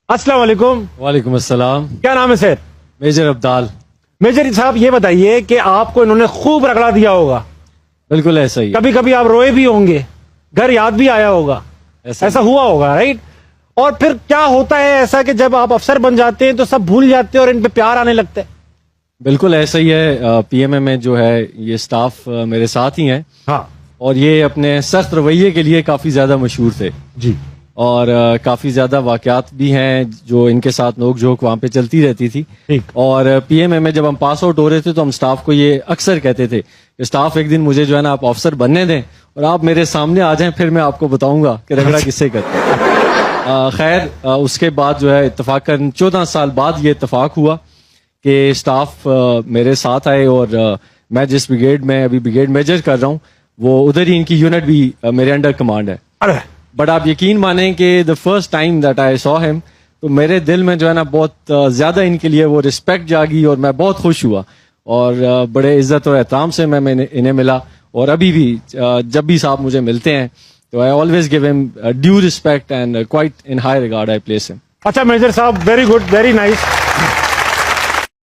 السلام علیکم. وعلیکم السلام. کیا نام ہے سر؟ میجر عبدال. میجر صاحب یہ بتائیے کہ آپ کو انہوں نے خوب رگڑا دیا ہوگا. بالکل ایسا ہی. کبھی کبھی آپ روئے بھی ہوں گے, گھر یاد بھی آیا ہوگا, ایسا ہوا ہوگا رائٹ؟ اور پھر کیا ہوتا ہے ایسا کہ جب آپ افسر بن جاتے ہیں تو سب بھول جاتے ہیں اور ان پہ پیار آنے لگتا ہے؟ بالکل ایسا ہی ہے. پی ایم اے میں جو ہے یہ سٹاف میرے ساتھ ہی ہیں. ہاں اور یہ اپنے سخت رویے کے لیے کافی زیادہ مشہور تھے. جی. اور کافی زیادہ واقعات بھی ہیں جو ان کے ساتھ نوک جھوک وہاں پہ چلتی رہتی تھی. ٹھیک. اور پی ایم اے میں جب ہم پاس آؤٹ ہو رہے تھے تو ہم سٹاف کو یہ اکثر کہتے تھے کہ سٹاف ایک دن مجھے جو ہے نا آپ آفیسر بننے دیں اور آپ میرے سامنے آ جائیں, پھر میں آپ کو بتاؤں گا کہ رگڑا کس سے کرتے ہیں. خیر اس کے بعد جو ہے اتفاقاً 14 سال بعد یہ اتفاق ہوا کہ سٹاف میرے ساتھ آئے اور میں جس بریگیڈ میں ابھی بریگیڈ میجر کر رہا ہوں وہ ادھر ہی ان کی یونٹ بھی میرے انڈر کمانڈ ہے. بٹ آپ یقین مانیں کہ the first time that I saw ہم تو میرے دل میں جو ہے نا بہت زیادہ ان کے لیے وہ رسپیکٹ جاگی اور میں بہت خوش ہوا اور بڑے عزت اور احترام سے میں انہیں ملا. اور ابھی بھی جب بھی صاحب مجھے ملتے ہیں تو آئی آلویز گیو ہم due respect and quite in high regard I place ہم. اچھا میجر صاحب, ویری گڈ, ویری نائس.